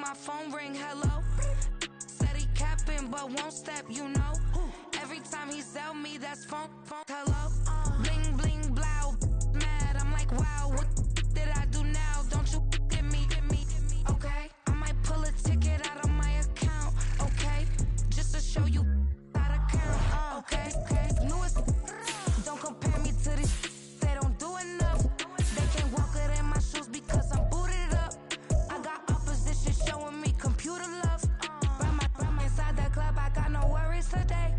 my phone ring, hello. Said he capping, but won't step, you know. Every time he sell me, that's phone, hello. Bling, bling, blow, mad. I'm like, wow, what did I do now? Don't you get me, okay? I might pull a ticket out of my account, okay? Just to show you how to count, okay? Newest, don't compare me to these, they don't do enough. They can't walk it in my shoes because I'm booted up. I got opposition showing me computer love. Run inside the club, I got no worries today.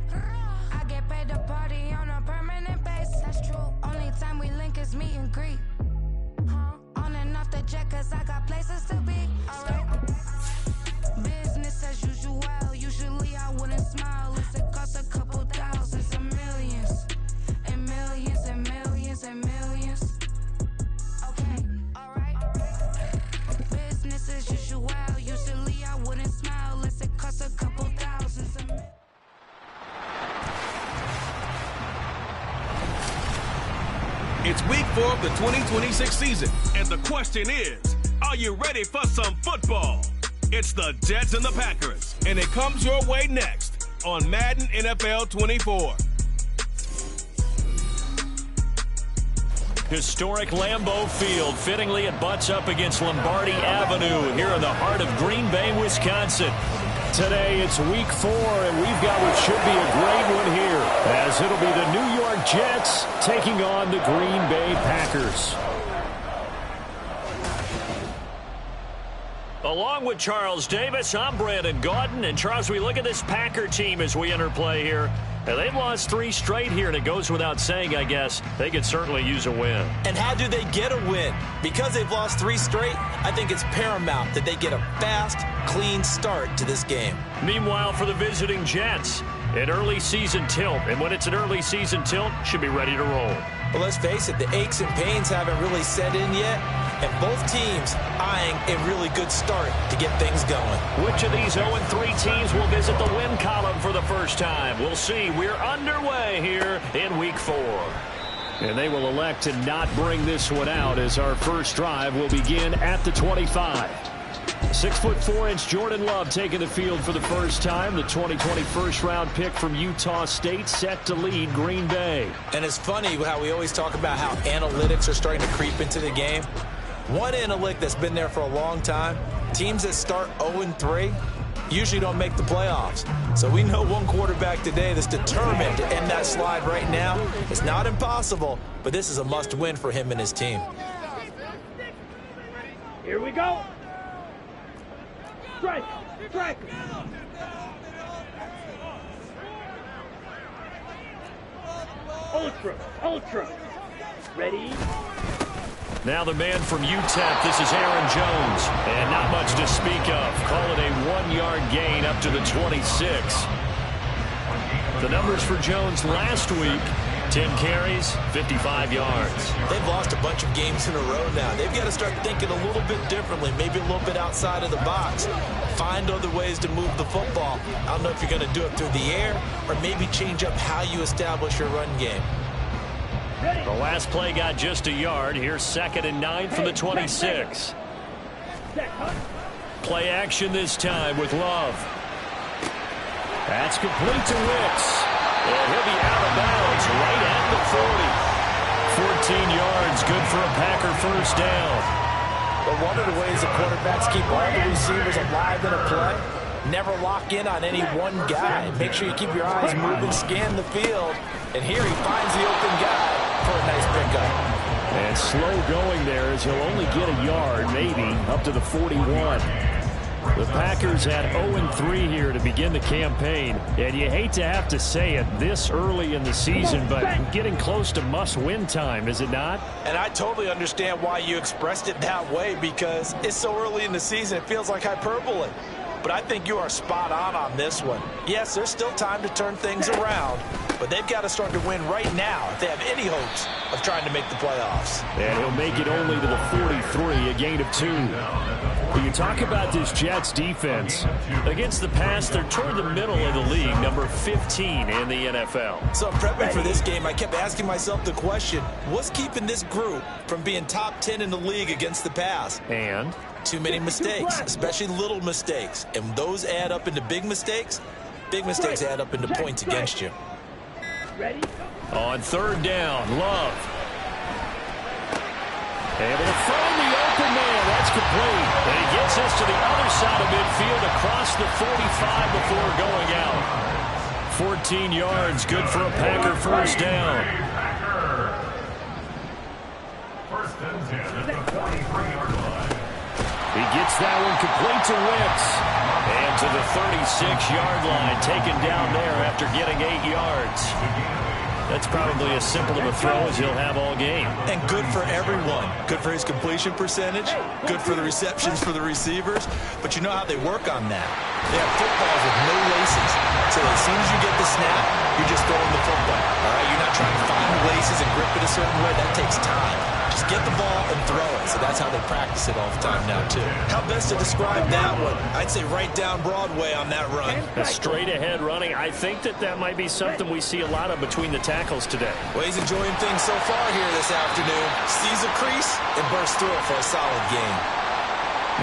I get paid to party on a permanent base. That's true. Only time we link is meet and greet. On and off the jet, cause I got places to be. Alright. Business as usual. Usually I wouldn't smile. It costs a couple thousands and millions. And millions and millions and millions. Okay, alright. Business as usual. Usually I wouldn't smile. It costs a couple thousands and millions. It's week 4 of the 2026 season, and the question is, are you ready for some football? It's the Jets and the Packers, and it comes your way next on Madden NFL 24. Historic Lambeau Field. Fittingly, it butts up against Lombardi Avenue here in the heart of Green Bay, Wisconsin. Today, it's week 4, and we've got what should be a great one here, as it'll be the New York Jets taking on the Green Bay Packers. Along with Charles Davis, I'm Brandon Gaudin. And Charles, we look at this Packer team as we enter play here. And they've lost 3 straight here, and it goes without saying, I guess, they could certainly use a win. And how do they get a win? Because they've lost 3 straight, I think it's paramount that they get a fast, clean start to this game. Meanwhile, for the visiting Jets, an early season tilt. And when it's an early season tilt, should be ready to roll. Well, let's face it, the aches and pains haven't really set in yet. And both teams eyeing a really good start to get things going. Which of these 0-3 teams will visit the win column for the first time? We'll see. We're underway here in week 4. And they will elect to not bring this one out as our first drive will begin at the 25. 6'4" Jordan Love taking the field for the first time. The 2020 first-round pick from Utah State set to lead Green Bay. And it's funny how we always talk about how analytics are starting to creep into the game. One analytic that's been there for a long time, teams that start 0-3 usually don't make the playoffs. So we know one quarterback today that's determined to end that slide right now. It's not impossible, but this is a must-win for him and his team. Here we go. Strike. Ultra. Ready? Now the man from UTEP, this is Aaron Jones. And not much to speak of. Call it a 1-yard gain up to the 26. The numbers for Jones last week, 10 carries, 55 yards. They've lost a bunch of games in a row now. They've got to start thinking a little bit differently, maybe a little bit outside of the box. Find other ways to move the football. I don't know if you're going to do it through the air or maybe change up how you establish your run game. The last play got just a yard. Here's 2nd and 9 from the 26. Play action this time with Love. That's complete to Wicks. And he'll be out of bounds right at the 40. 14 yards, good for a Packer first down. But one of the ways the quarterbacks keep all the receivers alive in a play, never lock in on any one guy. Make sure you keep your eyes moving, scan the field. And here he finds the open guy for a nice pickup. And slow going there as he'll only get a yard, maybe, up to the 41. The Packers had 0-3 here to begin the campaign. And you hate to have to say it this early in the season, but getting close to must-win time, is it not? And I totally understand why you expressed it that way, because it's so early in the season, it feels like hyperbole. But I think you are spot on this one. Yes, there's still time to turn things around, but they've got to start to win right now if they have any hopes of trying to make the playoffs. And he'll make it only to the 43, a gain of 2. When you talk about this Jets defense, against the pass, they're toward the middle of the league, number 15 in the NFL. So prepping for this game, I kept asking myself the question, what's keeping this group from being top 10 in the league against the pass? And too many mistakes, especially little mistakes. And those add up into big mistakes. Big mistakes add up into points against you. Ready? On third down, Love. Able to find the open man. That's complete. And he gets this to the other side of midfield across the 45 before going out. 14 yards, good for a Packer first down. First and 10 at the 43-yard line. He gets that one complete to Wentz. And to the 36-yard line, taken down there after getting 8 yards. That's probably as simple of a throw as he'll have all game. And good for everyone. Good for his completion percentage. Good for the receptions for the receivers. But you know how they work on that. They have footballs with no laces. So as soon as you get the snap, you're just throwing the football. All right? You're not trying to find laces and grip it a certain way. That takes time. Just get the ball and throw it. So that's how they practice it all the time now, too. How best to describe that one? I'd say right down Broadway on that run. A straight-ahead running. I think that might be something we see a lot of between the tackles today. Well, he's enjoying things so far here this afternoon. Sees a crease and bursts through it for a solid gain.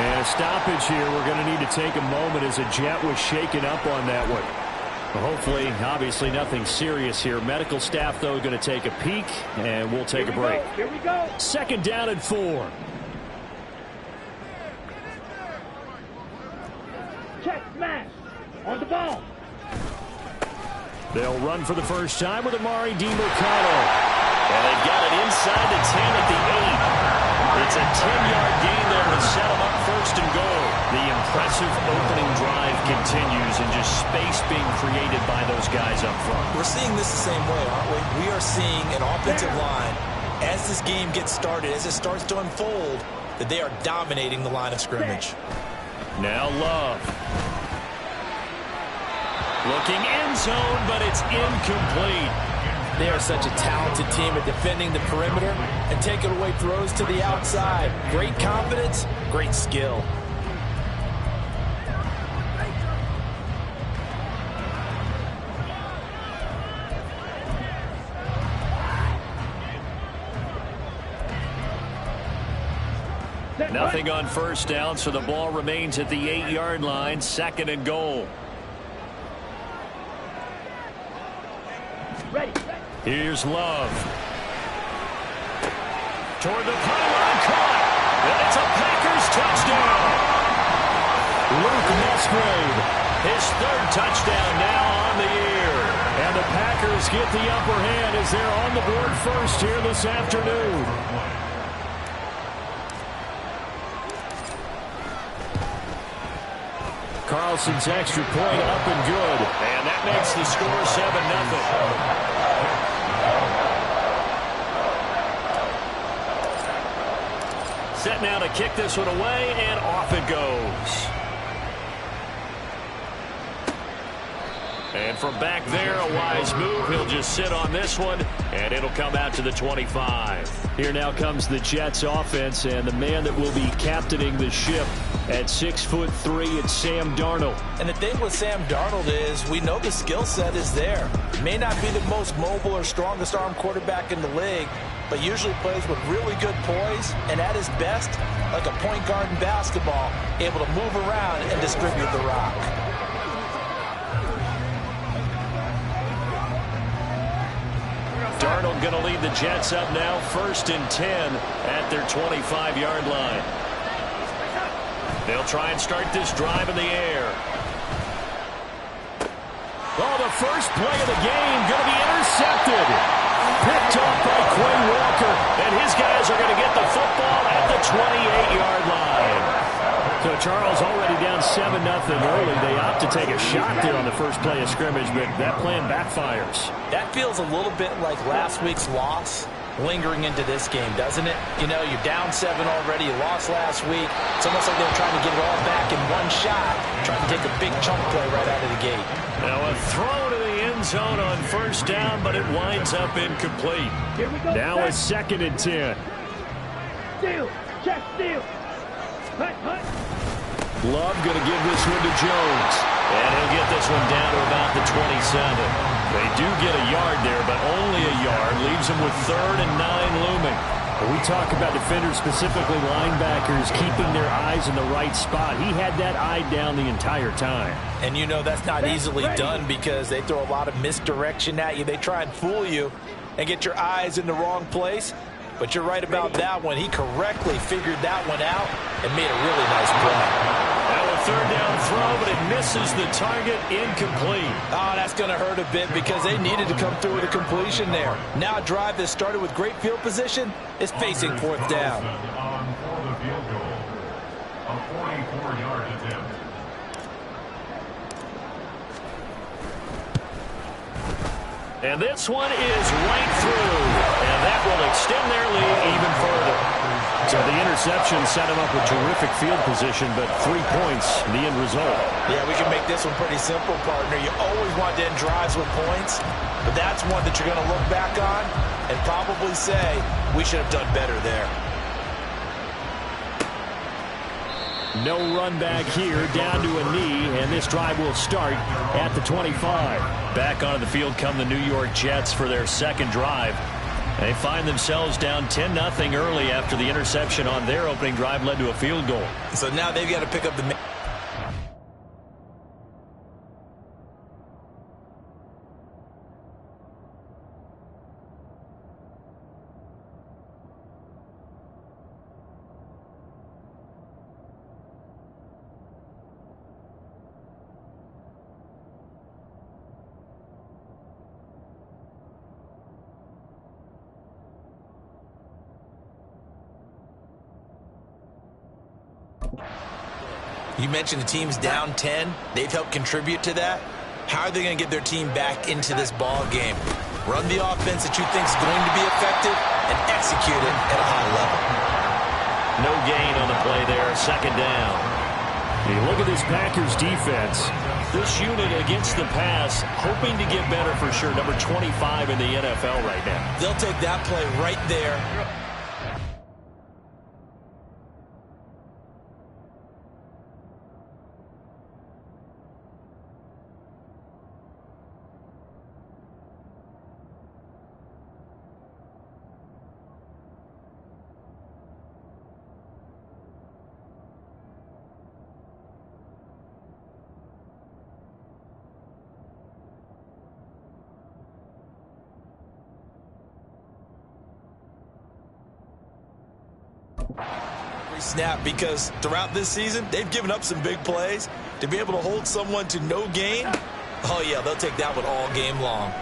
And a stoppage here. We're going to need to take a moment as a Jet was shaken up on that one. Well, hopefully, obviously, nothing serious here. Medical staff, though, going to take a peek, and we'll take a break. Here we go. Second down and 4. Check, smash. On the ball. They'll run for the first time with Amari DiMercado. And they've got it inside the 10 at the 8. It's a 10-yard gain there to set them up first and goal. The impressive opening drive continues and just space being created by those guys up front. We're seeing this the same way, aren't we? We are seeing an offensive line, as this game gets started, as it starts to unfold, that they are dominating the line of scrimmage. Now Love. Looking end zone, but it's incomplete. They are such a talented team at defending the perimeter and taking away throws to the outside. Great confidence, great skill. Nothing on first down, so the ball remains at the 8-yard line, second and goal. Ready. Here's Love. Toward the pylon, caught. And it's a Packers touchdown. Luke Musgrave, his third touchdown now on the year. And the Packers get the upper hand as they're on the board first here this afternoon. Carlson's extra point up and good. And that makes the score 7-0. Set now to kick this one away, and off it goes. And from back there, a wise move. He'll just sit on this one, and it'll come out to the 25. Here now comes the Jets offense, and the man that will be captaining the ship at 6'3", it's Sam Darnold. And the thing with Sam Darnold is we know the skill set is there. May not be the most mobile or strongest arm quarterback in the league, but usually plays with really good poise, and at his best, like a point guard in basketball, able to move around and distribute the rock. Darnold going to lead the Jets up now, 1st and 10 at their 25-yard line. They'll try and start this drive in the air. Oh, the first play of the game going to be intercepted. Picked off by Quay Walker, and his guys are going to get the football at the 28-yard line. So Charles already down 7-0 early. They opt to take a shot there on the first play of scrimmage, but that plan backfires. That feels a little bit like last week's loss lingering into this game, doesn't it? You know, you're down 7 already. You lost last week. It's almost like they're trying to get it all back in one shot, trying to take a big chunk play right out of the gate. Now a throw to the end zone on first down, but it winds up incomplete. Here we go. Now it's 2nd and 10. Steal. Check, steal. Hut, hut. Love going to give this one to Jones. And he'll get this one down to about the 27. They do get a yard there, but only a yard. Leaves them with 3rd and 9 looming. We talk about defenders, specifically linebackers, keeping their eyes in the right spot. He had that eye down the entire time. And you know that's not easily done because they throw a lot of misdirection at you. They try and fool you and get your eyes in the wrong place. But you're right about that one. He correctly figured that one out and made a really nice play. Now a third down throw, but it misses the target, incomplete. Oh, that's going to hurt a bit because they needed to come through with a completion there. Now a drive that started with great field position is facing fourth down. On for the field goal. A 44-yard attempt. And this one is right through. And that will extend their lead even further. So the interception set him up with terrific field position, but 3 points, the end result. Yeah, we can make this one pretty simple, partner. You always want to end drives with points, but that's one that you're going to look back on and probably say, we should have done better there. No run back here, down to a knee, and this drive will start at the 25. Back onto the field come the New York Jets for their second drive. They find themselves down 10-0 early after the interception on their opening drive led to a field goal. So now they've got to pick up the... You mentioned the team's down 10. They've helped contribute to that. How are they going to get their team back into this ball game? Run the offense that you think is going to be effective and execute it at a high level. No gain on the play there, second down. You look at this Packers defense. This unit against the pass, hoping to get better for sure. Number 25 in the NFL right now. They'll take that play right there. Snap, because throughout this season they've given up some big plays. To be able to hold someone to no gain, oh yeah, they'll take that one all game long.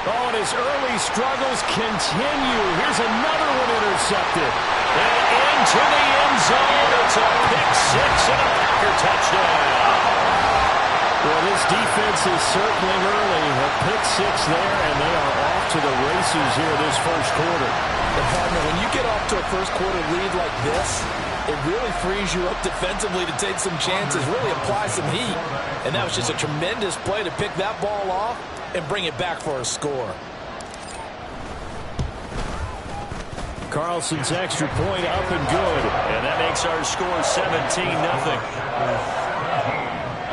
Oh, and his early struggles continue. Here's another one intercepted. And into the end zone. It's a pick six and a Packer touchdown. Well, this defense is circling early. A pick six there, and they are off to the races here this first quarter. And partner, when you get off to a first quarter lead like this, it really frees you up defensively to take some chances, really apply some heat. And that was just a tremendous play to pick that ball off and bring it back for a score. Carlson's extra point up and good. And that makes our score 17-0.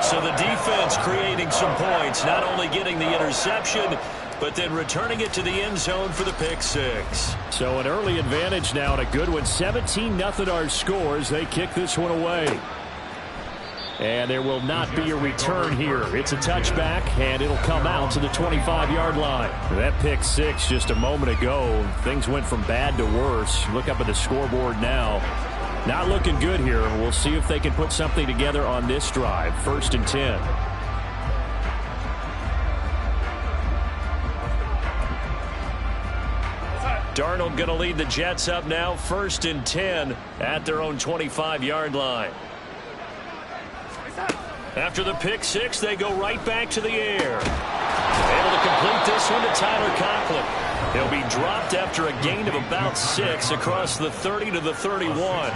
So the defense creating some points, not only getting the interception, but then returning it to the end zone for the pick six. So an early advantage now and a good one. 17-0 our scores. They kick this one away. And there will not be a return here. It's a touchback, and it'll come out to the 25-yard line. That pick six just a moment ago, things went from bad to worse. Look up at the scoreboard now. Not looking good here. We'll see if they can put something together on this drive. 1st and 10. Darnold going to lead the Jets up now. 1st and 10 at their own 25-yard line. After the pick six, they go right back to the air. Able to complete this one to Tyler Conklin. He'll be dropped after a gain of about 6 across the 30 to the 31.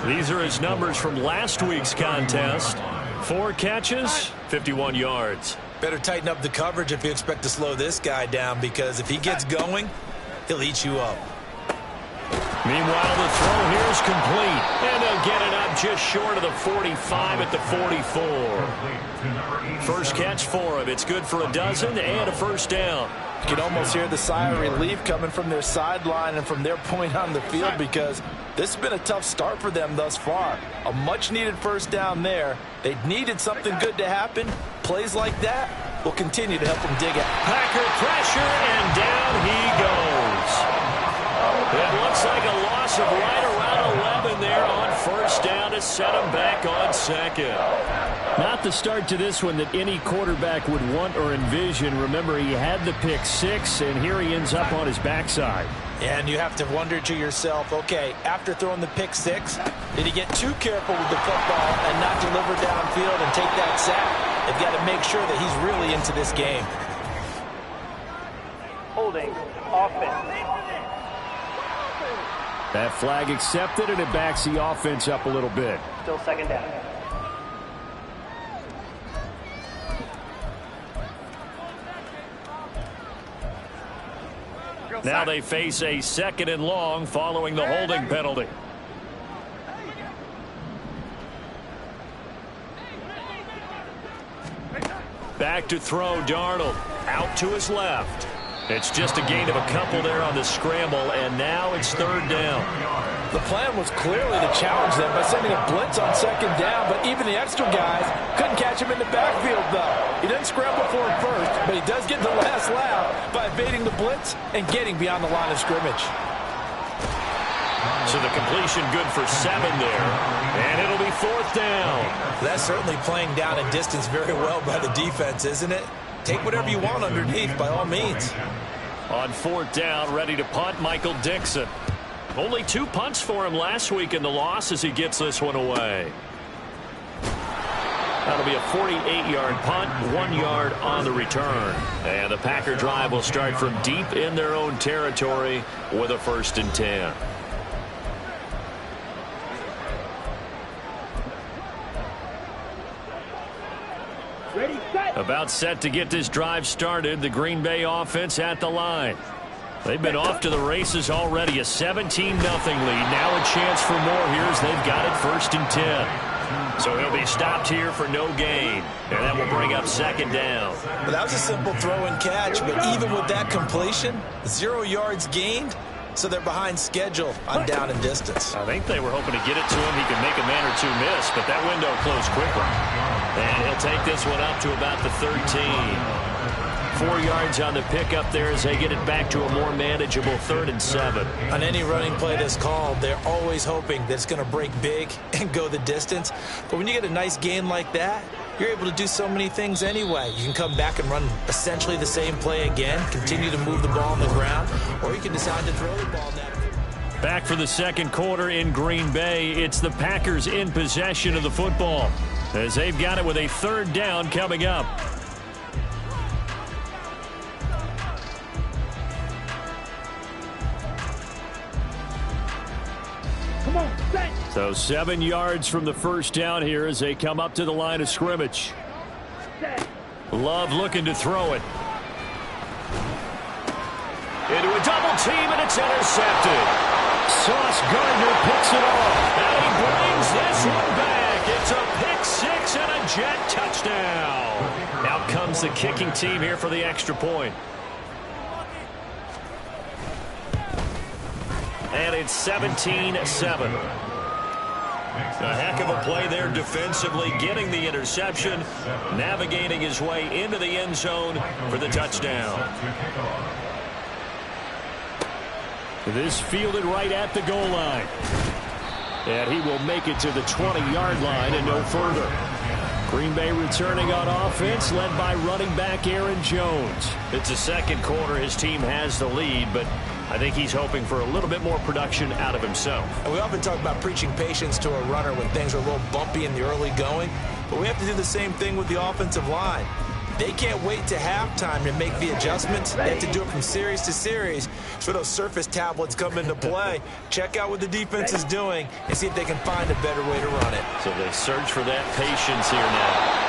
These are his numbers from last week's contest. 4 catches, 51 yards. Better tighten up the coverage if you expect to slow this guy down, because if he gets going, he'll eat you up. Meanwhile, the throw here is complete. And they'll get it up just short of the 45 at the 44. First catch for him. It's good for a dozen and a first down. You can almost hear the sigh of relief coming from their sideline and from their point on the field, because this has been a tough start for them thus far. A much-needed first down there. They needed something good to happen. Plays like that will continue to help them dig out. Packer pressure, and down he goes. It looks like a loss of right around 11 there on first down to set him back on second. Not the start to this one that any quarterback would want or envision. Remember, he had the pick 6, and here he ends up on his backside. And you have to wonder to yourself, okay, after throwing the pick 6, did he get too careful with the football and not deliver downfield and take that sack? They've got to make sure that he's really into this game. Holding. Offense. That flag accepted, and it backs the offense up a little bit. Still second down. Now they face a 2nd and long following the holding penalty. Back to throw, Darnold. Out to his left. It's just a gain of a couple there on the scramble, and now it's 3rd down. The plan was clearly to challenge them by sending a blitz on 2nd down, but even the extra guys couldn't catch him in the backfield, though. He doesn't scramble for him first, but he does get the last laugh by evading the blitz and getting beyond the line of scrimmage. So the completion good for 7 there, and it'll be 4th down. That's certainly playing down and distance very well by the defense, isn't it? Take whatever you want underneath, by all means. On 4th down, ready to punt, Michael Dixon. Only 2 punts for him last week in the loss as he gets this one away. That'll be a 48-yard punt, 1 yard on the return. And the Packer drive will start from deep in their own territory with a 1st and 10. Ready, set. About set to get this drive started, the Green Bay offense at the line. They've been off to the races already, a 17-0 lead. Now a chance for more here as they've got it 1st and 10. So he'll be stopped here for no gain, and that will bring up 2nd down. Well, that was a simple throw and catch, but even with that completion, 0 yards gained, so they're behind schedule on down and distance. I think they were hoping to get it to him. He could make a man or 2 miss, but that window closed quickly. And he'll take this one up to about the 13. 4 yards on the pickup there as they get it back to a more manageable 3rd and 7. On any running play that's called, they're always hoping that it's going to break big and go the distance. But when you get a nice gain like that, you're able to do so many things anyway. You can come back and run essentially the same play again, continue to move the ball on the ground, or you can decide to throw the ball now. Back for the 2nd quarter in Green Bay. It's the Packers in possession of the football as they've got it with a 3rd down coming up. Come on, set. So 7 yards from the 1st down here as they come up to the line of scrimmage. Set. Love looking to throw it. Into a double team, and it's intercepted. Sauce Gardner picks it off. And he brings this one back. It's a pick 6 and a jet touchdown. Out comes the kicking team here for the extra point. And it's 17-7. A heck of a play there defensively, getting the interception, navigating his way into the end zone for the touchdown. This fielded right at the goal line. And he will make it to the 20-yard line and no further. Green Bay returning on offense, led by running back Aaron Jones. It's the 2nd quarter. His team has the lead, but I think he's hoping for a little bit more production out of himself. And we often talk about preaching patience to a runner when things are a little bumpy in the early going, but we have to do the same thing with the offensive line. They can't wait to halftime to make the adjustments. They have to do it from series to series so those surface tablets come into play. Check out what the defense is doing and see if they can find a better way to run it. So they search for that patience here now.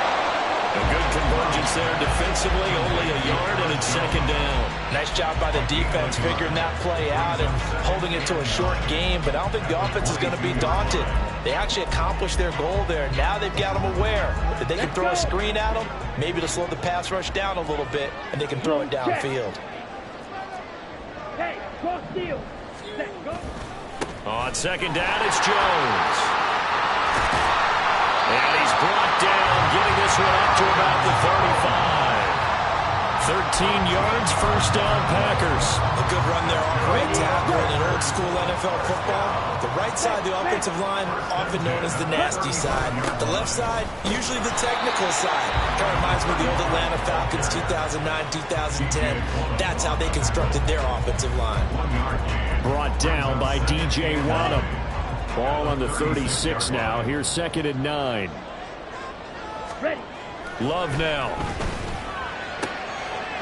A good convergence there defensively, only a yard, and it's 2nd down. Nice job by the defense figuring that play out and holding it to a short game, but I don't think the offense is going to be daunted. They actually accomplished their goal there. Now they've got them aware that they can throw a screen at them, maybe to slow the pass rush down a little bit, and they can throw it downfield. Cross field. Set, go. On second down, it's Jones. And he's brought down, getting this one up to about the 35. 13 yards, first down, Packers. A good run there off right tackle in an old school NFL football. The right side, the offensive line, often known as the nasty side. The left side, usually the technical side. Kind of reminds me of the old Atlanta Falcons 2009, 2010. That's how they constructed their offensive line. Brought down by DJ Wadham. Ball on the 36 now. Here's 2nd and 9. Ready. Love now.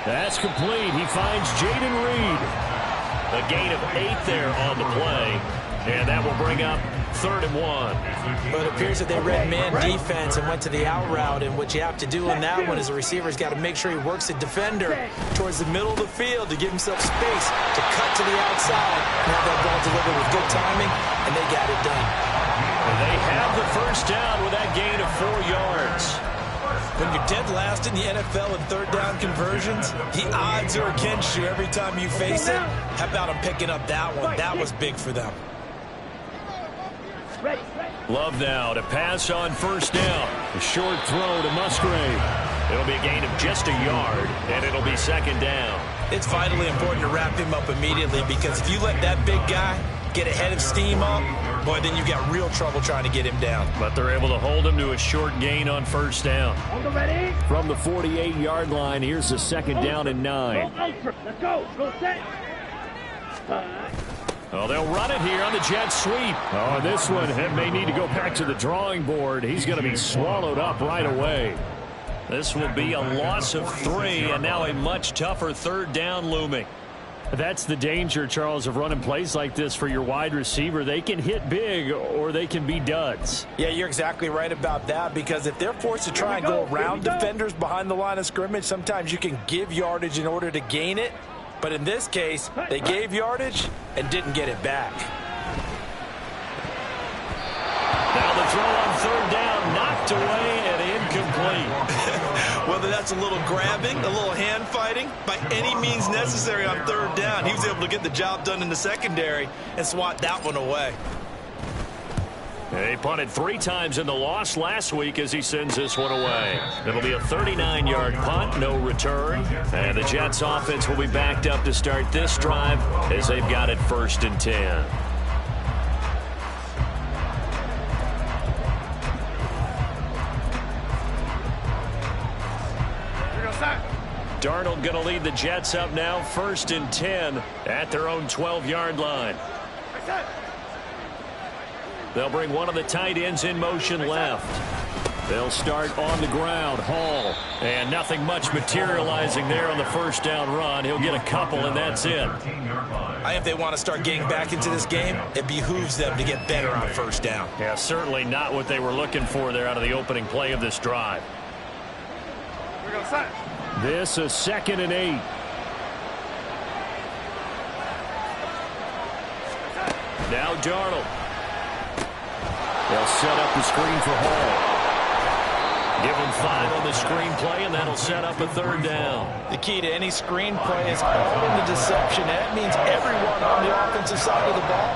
That's complete. He finds Jaden Reed. A gain of 8 there on the play. And that will bring up 3rd and 1. But it appears that they read man defense and went to the out route. And what you have to do on that one is the receiver's got to make sure he works the defender towards the middle of the field to give himself space to cut to the outside and have that ball delivered with good timing, and they got it done. And they have the first down with that gain of 4 yards. When you're dead last in the NFL in third down conversions, the odds are against you every time you face it. How about them picking up that one? That was big for them. Ready. Love now to pass on first down. A short throw to Musgrave. It'll be a gain of just a yard, and it'll be 2nd down. It's vitally important to wrap him up immediately, because if you let that big guy get ahead of steam up, boy, then you've got real trouble trying to get him down. But they're able to hold him to a short gain on first down. On the ready. From the 48-yard line, here's the 2nd down and 9. Go ultra. Let's go. Go set. Oh, they'll run it here on the jet sweep. Oh, this one may need to go back to the drawing board. He's going to be swallowed up right away. This will be a loss of 3, and now a much tougher 3rd down looming. That's the danger, Charles, of running plays like this for your wide receiver. They can hit big or they can be duds. Yeah, you're exactly right about that, because if they're forced to try and go around defenders behind the line of scrimmage, sometimes you can give yardage in order to gain it. But in this case, they gave yardage and didn't get it back. Now the throw on 3rd down, knocked away and incomplete. Whether that's a little grabbing, a little hand fighting, by any means necessary on 3rd down, he was able to get the job done in the secondary and swat that one away. He punted 3 times in the loss last week as he sends this one away. It'll be a 39-yard punt, no return. And the Jets offense will be backed up to start this drive as they've got it 1st and 10. Darnold going to lead the Jets up now, 1st and 10 at their own 12-yard line. They'll bring one of the tight ends in motion left. They'll start on the ground. Hall. And nothing much materializing there on the 1st down run. He'll get a couple, and that's it. If they want to start getting back into this game, it behooves them to get better on 1st down. Yeah, certainly not what they were looking for there out of the opening play of this drive. This is 2nd and 8. Now Darnold. They'll set up the screen for Hall. Give him 5 on the screen play, and that'll set up a 3rd down. The key to any screen play is all in the deception. That means everyone on the offensive side of the ball.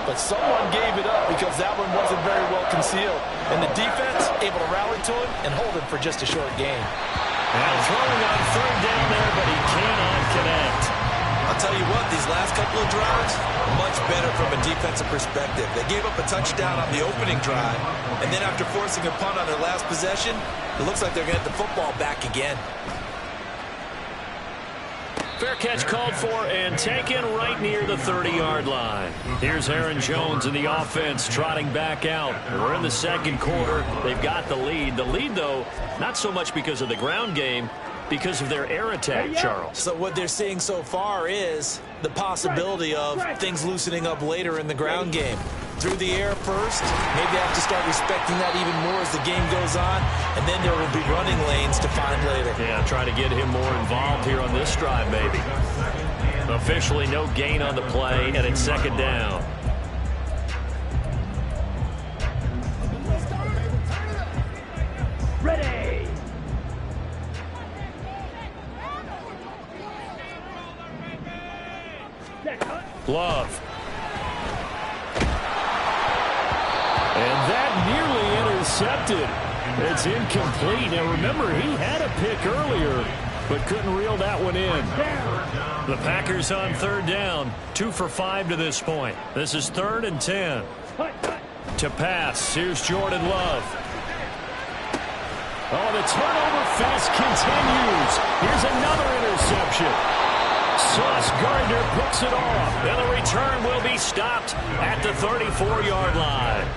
But someone gave it up because that one wasn't very well concealed. And the defense able to rally to him and hold him for just a short gain. Now throwing on 3rd down there, but he cannot connect. I'll tell you what, these last couple of drives, much better from a defensive perspective. They gave up a touchdown on the opening drive, and then after forcing a punt on their last possession, it looks like they're going to get the football back again. Fair catch called for and taken right near the 30-yard line. Here's Aaron Jones and the offense trotting back out. We're in the 2nd quarter. They've got the lead. The lead, though, not so much because of the ground game, because of their air attack, Charles. So what they're seeing so far is the possibility of things loosening up later in the ground game. Through the air first, maybe they have to start respecting that even more as the game goes on, and then there will be running lanes to find later. Yeah, try to get him more involved here on this drive, maybe. Officially no gain on the play, and it's 2nd down. Ready. Set, cut. Love. And that nearly intercepted. It's incomplete. Now remember, he had a pick earlier, but couldn't reel that one in. The Packers on third down. 2 for 5 to this point. This is 3rd and 10. To pass. Here's Jordan Love. Oh, the turnover fest continues. Here's another interception. Sauce Gardner picks it off. And the return will be stopped at the 34-yard line.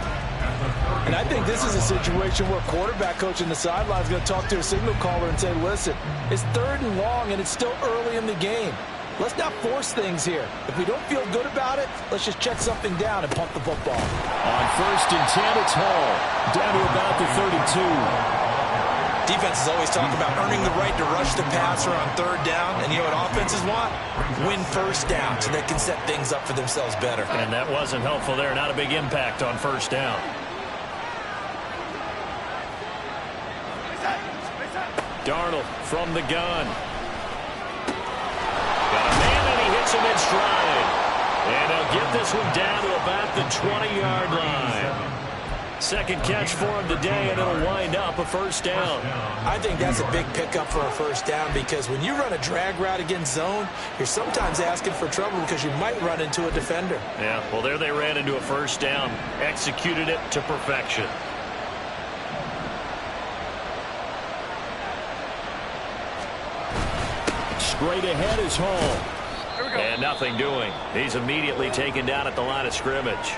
And I think this is a situation where quarterback coach in the sideline is going to talk to a signal caller and say, listen, it's 3rd and long and it's still early in the game. Let's not force things here. If we don't feel good about it, let's just check something down and pump the football. On 1st and 10, it's Hall. Down to about the 32. Defense is always talking about earning the right to rush the passer on 3rd down. And you know what offenses want? Win 1st down so they can set things up for themselves better. And that wasn't helpful there. Not a big impact on 1st down. Darnold from the gun. Got a man and he hits him in stride. And he'll get this one down to about the 20-yard line. Second catch for him today, and it'll wind up a 1st down. I think that's a big pickup for a 1st down because when you run a drag route against zone, you're sometimes asking for trouble because you might run into a defender. Yeah, well, there they ran into a 1st down. Executed it to perfection. Straight ahead is Hall. And nothing doing. He's immediately taken down at the line of scrimmage.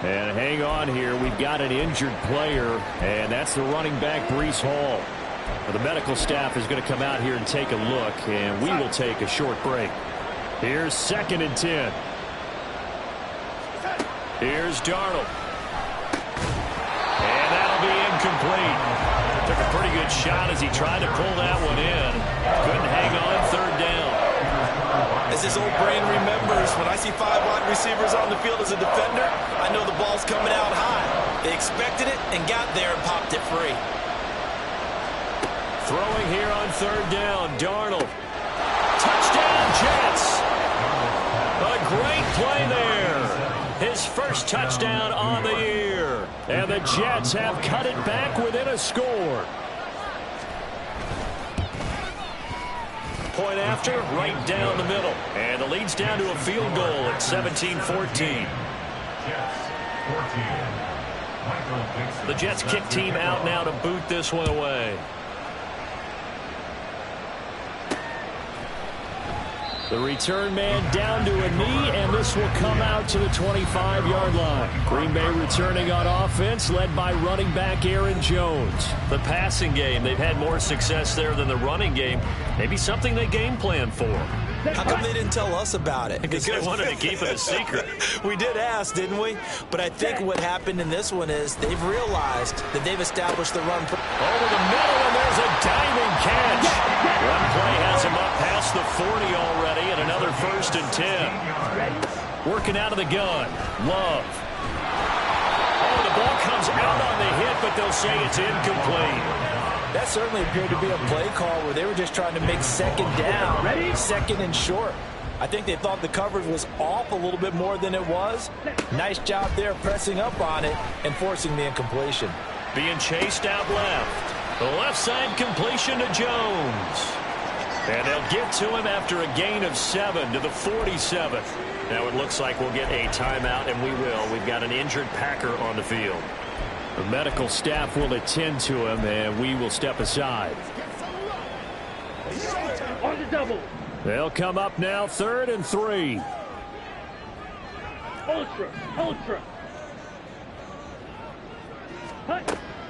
And hang on here. We've got an injured player, and that's the running back, Breece Hall. Well, the medical staff is going to come out here and take a look, and we will take a short break. Here's 2nd and 10. Here's Darnold. And that'll be incomplete. Took a pretty good shot as he tried to pull that one in. Couldn't hang on 3rd down. As his old brain remembers, when I see 5 wide receivers on the field as a defender, I know the ball's coming out high. They expected it and got there and popped it free. Throwing here on 3rd down, Darnold. Touchdown, Jets. A great play there. His first touchdown on the year. And the Jets have cut it back within a score. Point after, right down the middle. And the lead's down to a field goal at 17-14. The Jets kick team out now to boot this one away. The return man down to a knee, and this will come out to the 25-yard line. Green Bay returning on offense, led by running back Aaron Jones. The passing game, they've had more success there than the running game. Maybe something they game plan for. How come they didn't tell us about it? Because they wanted to keep it a secret. We did ask, didn't we? But I think what happened in this one is they've realized that they've established the run. Over the middle, and there's a diving catch. One play has him up past the 40 already, and another 1st and 10. Working out of the gun. Love. Oh, the ball comes out on the hit, but they'll say it's incomplete. That certainly appeared to be a play call where they were just trying to make 2nd down, 2nd and short. I think they thought the coverage was off a little bit more than it was. Nice job there pressing up on it and forcing the incompletion. Being chased out left. The left side completion to Jones. And they'll get to him after a gain of 7 to the 47. Now it looks like we'll get a timeout, and we will. We've got an injured Packer on the field. The medical staff will attend to him, and we will step aside. On the double. They'll come up now, 3rd and 3. Ultra.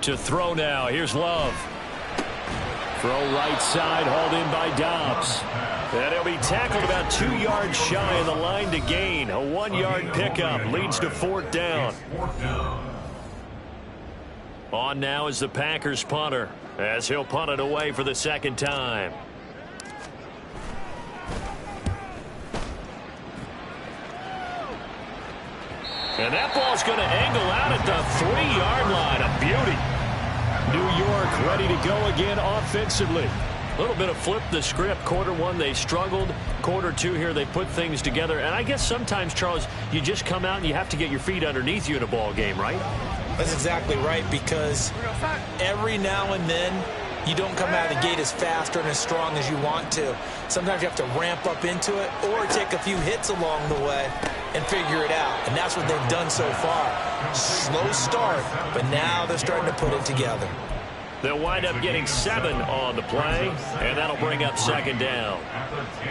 To throw now. Here's Love. Throw right side, hauled in by Dobbs. And he'll be tackled about 2 yards shy of the line to gain. A 1-yard pickup leads to 4th down. On now is the Packers punter, as he'll punt it away for the 2nd time. And that ball's going to angle out at the 3-yard line. A beauty. New York ready to go again offensively. A little bit of flip the script. Quarter one, they struggled. Quarter two here, they put things together. And I guess sometimes, Charles, you just come out and you have to get your feet underneath you in a ball game, right? That's exactly right, because every now and then you don't come out of the gate as fast or as strong as you want to. Sometimes you have to ramp up into it or take a few hits along the way and figure it out. And that's what they've done so far. Slow start, but now they're starting to put it together. They'll wind up getting 7 on the play, and that'll bring up second down.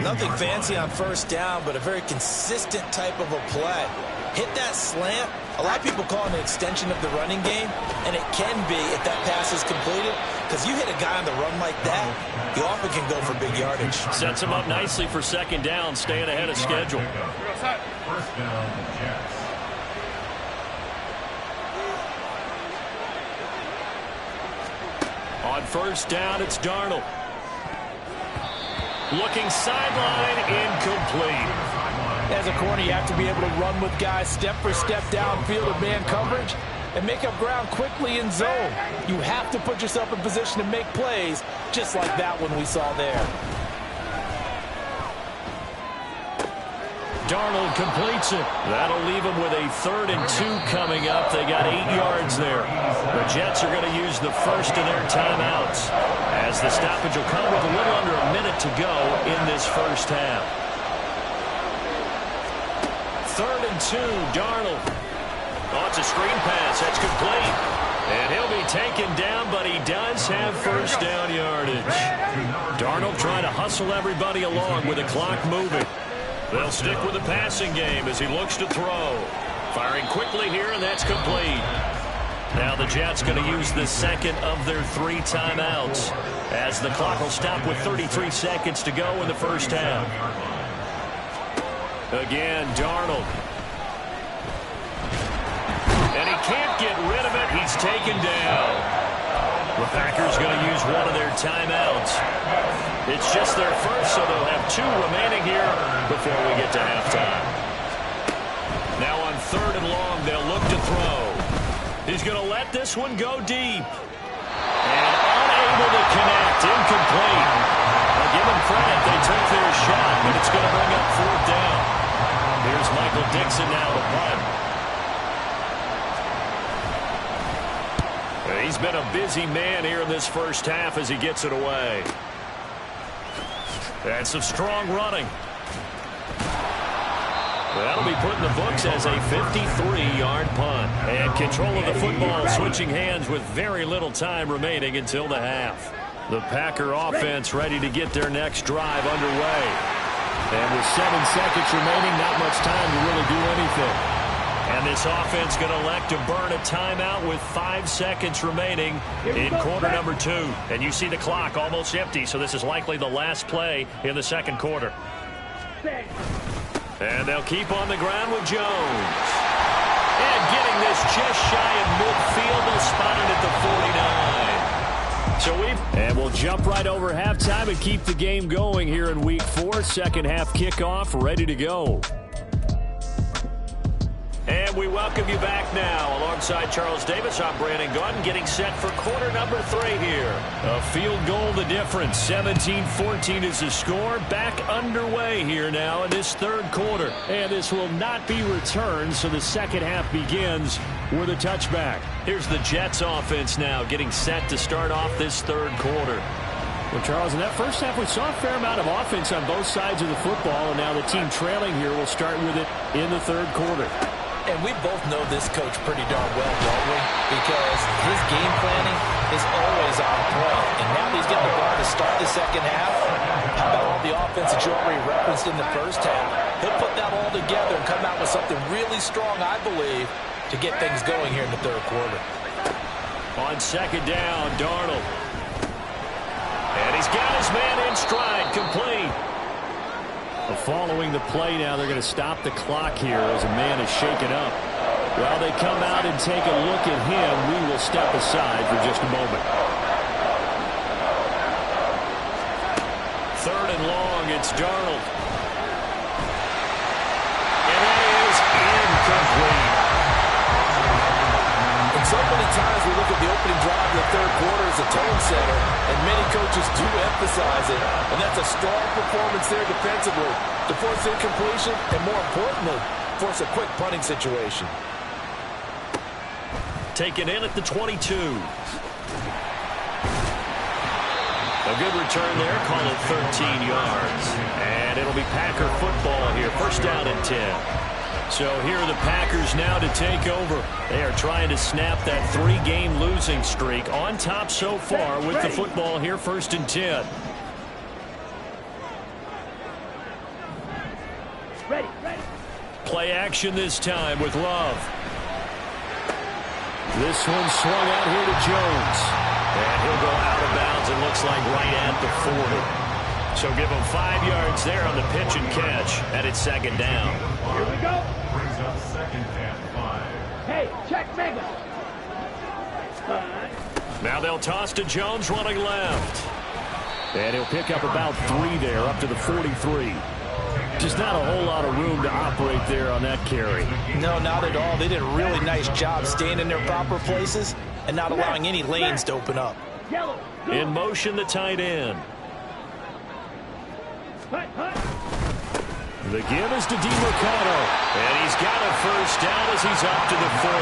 Nothing fancy on first down, but a very consistent type of a play. Hit that slant. A lot of people call it an extension of the running game, and it can be if that pass is completed, because you hit a guy on the run like that, you often can go for big yardage. Sets him up nicely for second down, staying ahead of schedule. First down, Jets. On first down, it's Darnold. Looking sideline, incomplete. As a corner, you have to be able to run with guys step for step downfield of man coverage and make up ground quickly in zone. You have to put yourself in position to make plays, just like that one we saw there. Darnold completes it. That'll leave them with a 3rd and 2 coming up. They got 8 yards there. The Jets are going to use the first of their timeouts, as the stoppage will come with a little under a minute to go in this first half. 3rd and 2, Darnold. Oh, it's a screen pass. That's complete. And he'll be taken down, but he does have first down yardage. Darnold trying to hustle everybody along with the clock moving. They'll stick with the passing game as he looks to throw. Firing quickly here, and that's complete. Now the Jets going to use the second of their 3 timeouts, as the clock will stop with 33 seconds to go in the first half. Again, Darnold. And he can't get rid of it. He's taken down. The Packers going to use one of their timeouts. It's just their first, so they'll have 2 remaining here before we get to halftime. Now on 3rd and long, they'll look to throw. He's going to let this one go deep. And unable to connect. Incomplete. I'll give them credit. They took their shot, but it's going to bring up 4th down. Here's Michael Dixon now to punt. He's been a busy man here in this first half as he gets it away. And some strong running. That'll be put in the books as a 53-yard punt. And control of the football switching hands with very little time remaining until the half. The Packer offense ready to get their next drive underway. And with 7 seconds remaining, not much time to really do anything. And this offense going to elect to burn a timeout with 5 seconds remaining in quarter number 2. And you see the clock almost empty, so this is likely the last play in the second quarter. And they'll keep on the ground with Jones. And getting this just shy of midfield, they'll spot it at the 49. And we'll jump right over halftime and keep the game going here in Week 4. Second half kickoff, ready to go. And we welcome you back now. Alongside Charles Davis, I'm Brandon Gaudin, getting set for quarter number 3 here. A field goal the difference. 17-14 is the score. Back underway here now in this 3rd quarter. And this will not be returned, so the second half begins with a touchback. Here's the Jets offense now getting set to start off this 3rd quarter. Well, Charles, in that first half, we saw a fair amount of offense on both sides of the football, and now the team trailing here will start with it in the 3rd quarter. And we both know this coach pretty darn well, don't we? Because his game planning is always on point. And now he's getting the ball to start the second half. How about all the offense that you already referenced in the first half? He'll put that all together and come out with something really strong, I believe, to get things going here in the 3rd quarter. On second down, Darnold. And he's got his man in stride, complete. Following the play now, they're going to stop the clock here as a man is shaken up. While they come out and take a look at him, we will step aside for just a moment. 3rd and long, it's Darnold. And that is incomplete. And so many times we look at the opening drive of the 3rd quarter as a tone setter, and many coaches do emphasize it, and that's a strong performance there defensively to force incompletion and, more importantly, force a quick punting situation. Taken in at the 22. A good return there, call it 13 yards. And it'll be Packer football here, first down and 10. So here are the Packers now to take over. They are trying to snap that 3-game losing streak, on top so far with the football here, first and 10. Ready. Play action this time with Love. This one swung out here to Jones. And he'll go out of bounds, it looks like right at the 40. So give him 5 yards there on the pitch and catch, and it's second down. Here we go. Brings up second and 5. Hey, check Mega. Now they'll toss to Jones running left. And he'll pick up about 3 there, up to the 43. Just not a whole lot of room to operate there on that carry. No, not at all. They did a really nice job staying in their proper places and not allowing any lanes to open up. Yellow. In motion, the tight end. The give is to DiMercado. And he's got a first down as he's up to the 48.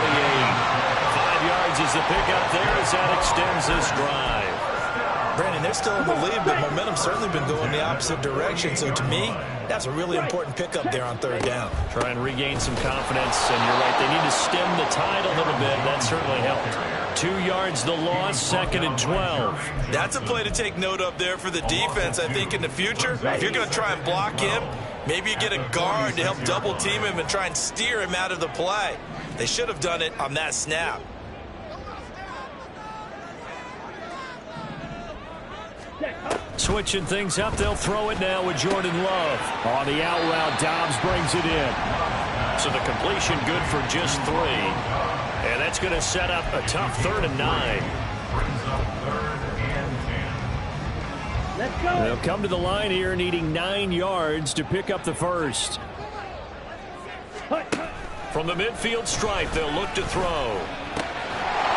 5 yards is the pickup there as that extends this drive. Brandon, they're still in the lead, but momentum's certainly been going the opposite direction. So to me, that's a really important pickup there on third down. Try and regain some confidence, and you're right, they need to stem the tide a little bit. That certainly helped. 2 yards the loss, second and 12. That's a play to take note of there for the defense, I think, in the future. If you're going to try and block him, maybe you get a guard to help double team him and try and steer him out of the play. They should have done it on that snap. Switching things up, they'll throw it now with Jordan Love. On the out route, Dobbs brings it in. So the completion good for just 3. And that's going to set up a tough 3rd and 9. Let's go. They'll come to the line here needing 9 yards to pick up the first. From the midfield stripe, they'll look to throw.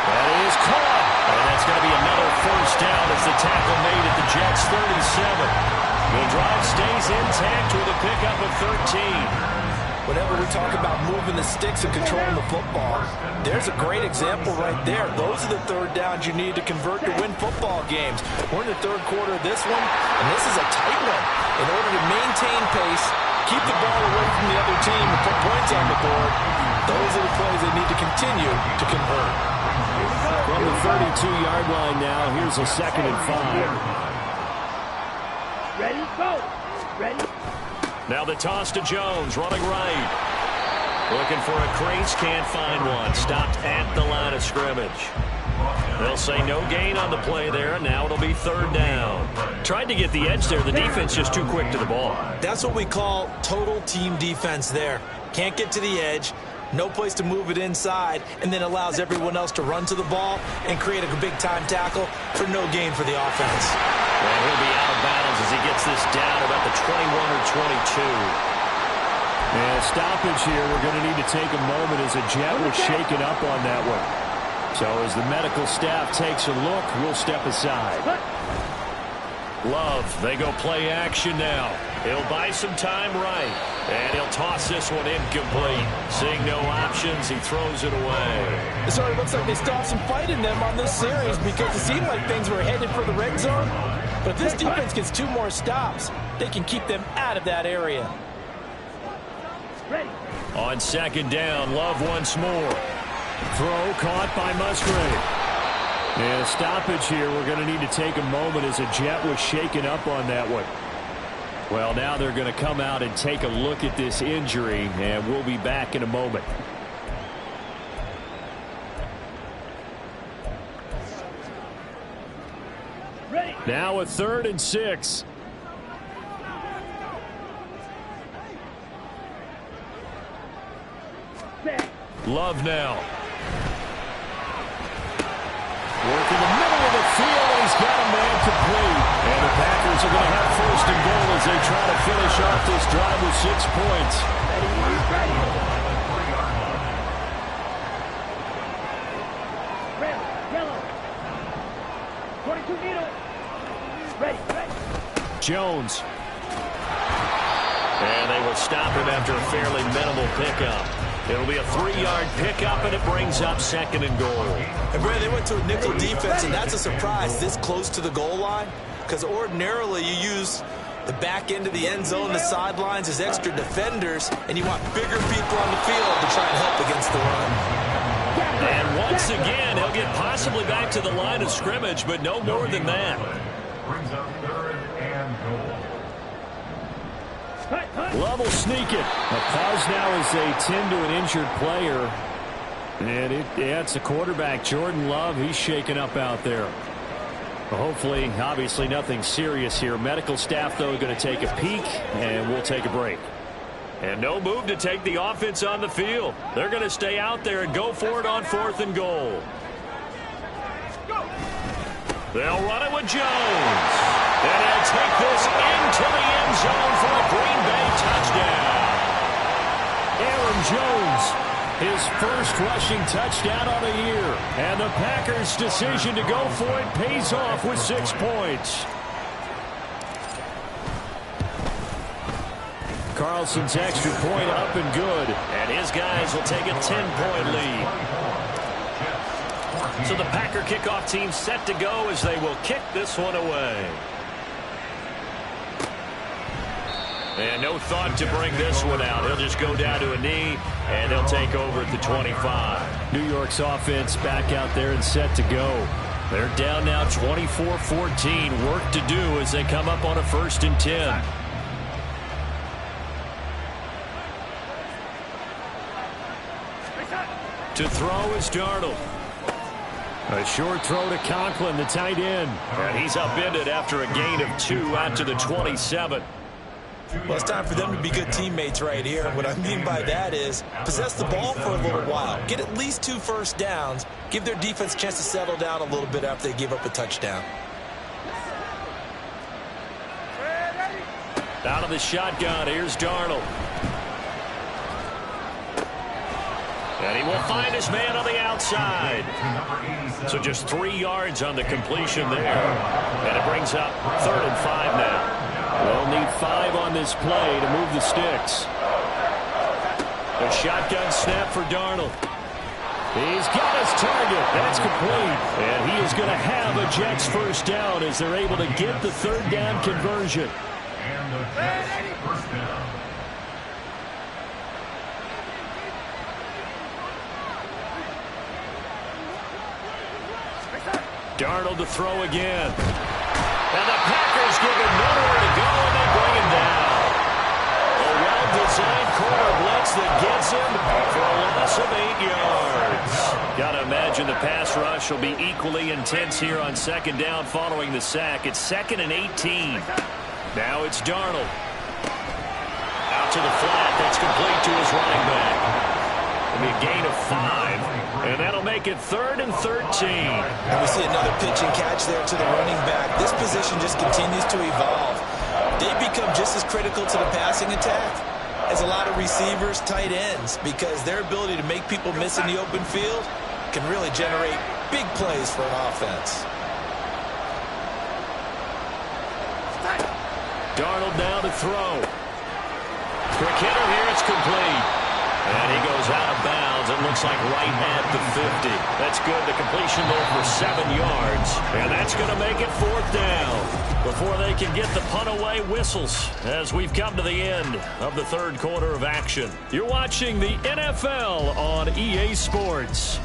That is caught. And that's going to be another first down as the tackle made at the Jets' 37. The drive stays intact with a pickup of 13. Whenever we talk about moving the sticks and controlling the football, there's a great example right there. Those are the third downs you need to convert to win football games. We're in the third quarter of this one, and this is a tight one. In order to maintain pace, keep the ball away from the other team and put points on the board, those are the plays they need to continue to convert. From the 32-yard line now, here's a second and 5. Ready, go. Ready. Now the toss to Jones, running right. Looking for a crease, can't find one. Stopped at the line of scrimmage. They'll say no gain on the play there, and now it'll be 3rd down. Tried to get the edge there. The defense just too quick to the ball. That's what we call total team defense there. Can't get to the edge, no place to move it inside, and then allows everyone else to run to the ball and create a big-time tackle for no gain for the offense. And he'll be out of bounds as he gets this down about the 21 or 22. And stoppage here. We're going to need to take a moment as a jet was shaken up on that one. So as the medical staff takes a look, we'll step aside. Love, they go play action now. He'll buy some time right. And he'll toss this one incomplete. Seeing no options, he throws it away. It sort of looks like they stopped some fight in them on this series because it seemed like things were headed for the red zone. But if this defense gets 2 more stops, they can keep them out of that area. Ready. On second down, Love once more. Throw caught by Musgrave. And a stoppage here. We're going to need to take a moment as a jet was shaken up on that one. Well, now they're going to come out and take a look at this injury, and we'll be back in a moment. Ready. Now a 3rd and 6. Set. Love now. Work in the middle of the field, and he's got a man complete. And the Packers are going to have 1st and goal as they try to finish off this drive with 6 points. Red, yellow. 22 needle. Ready. Jones. And they will stop him after a fairly minimal pickup. It'll be a 3-yard pickup, and it brings up 2nd and goal. And Brad, they went to a nickel defense, and that's a surprise this close to the goal line, because ordinarily you use the back end of the end zone, the sidelines as extra defenders, and you want bigger people on the field to try and help against the run. And once again, he'll get possibly back to the line of scrimmage, but no more than that. Brings up 3rd and goal. Love will sneak it. A pause now as they tend to an injured player. And it's a quarterback, Jordan Love. He's shaken up out there. Well, hopefully, obviously, nothing serious here. Medical staff, though, going to take a peek, and we'll take a break. And no move to take the offense on the field. They're going to stay out there and go for it on 4th and goal. They'll run it with Jones. And he'll take this into the end zone for a Green Bay touchdown. Aaron Jones, his first rushing touchdown on the year. And the Packers' decision to go for it pays off with 6 points. Carlson's extra point up and good. And his guys will take a 10-point lead. So the Packer kickoff team set to go as they will kick this one away. And no thought to bring this one out. He'll just go down to a knee, and he'll take over at the 25. New York's offense back out there and set to go. They're down now 24-14. Work to do as they come up on a 1st and 10. To throw is Darnold. A short throw to Conklin, the tight end. And he's upended after a gain of 2 out to the 27. Well, it's time for them to be good teammates right here. What I mean by that is possess the ball for a little while. Get at least 2 first downs. Give their defense a chance to settle down a little bit after they give up a touchdown. Out of the shotgun, here's Darnold. And he will find his man on the outside. So just 3 yards on the completion there. And it brings up 3rd and 5 now. They'll need 5 on this play to move the sticks. A shotgun snap for Darnold. He's got his target, and it's complete. And he is going to have a Jets first down as they're able to get the 3rd down conversion. And the Jets first down. Darnold to throw again. And the Packers give him nowhere to go, and they bring him down. A well-designed corner blitz that gets him for a loss of 8 yards. Got to imagine the pass rush will be equally intense here on 2nd down following the sack. It's 2nd and 18. Now it's Darnold. Out to the flat. That's complete to his running back. It'll be a gain of 5, and that'll make it 3rd and 13. And we see another pitch and catch there to the running back. This position just continues to evolve. They become just as critical to the passing attack as a lot of receivers, tight ends, because their ability to make people miss in the open field can really generate big plays for an offense. Darnold now to throw. Quick hitter here, it's complete. And he goes out of bounds. It looks like right at the 50. That's good. The completion there for 7 yards. And that's going to make it 4th down. Before they can get the punt away, whistles as we've come to the end of the 3rd quarter of action. You're watching the NFL on EA Sports.